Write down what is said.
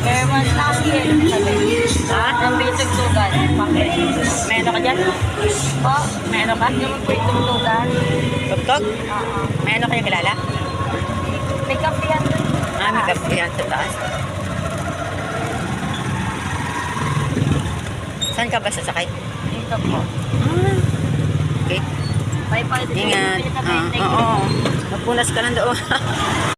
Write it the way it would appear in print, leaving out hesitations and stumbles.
Airman na kasi ha? Ang bitog tugan. May ano ka dyan? Po? May ano ka? Yung bitog tugan. Tugtog? Oo. May ano kayo kilala? May kape yan dun. May kape yan sa taas. Saan ka ba sasakay? Dito po. Okay. Bye-bye. Ingat. Oo. Magpunas ka lang doon.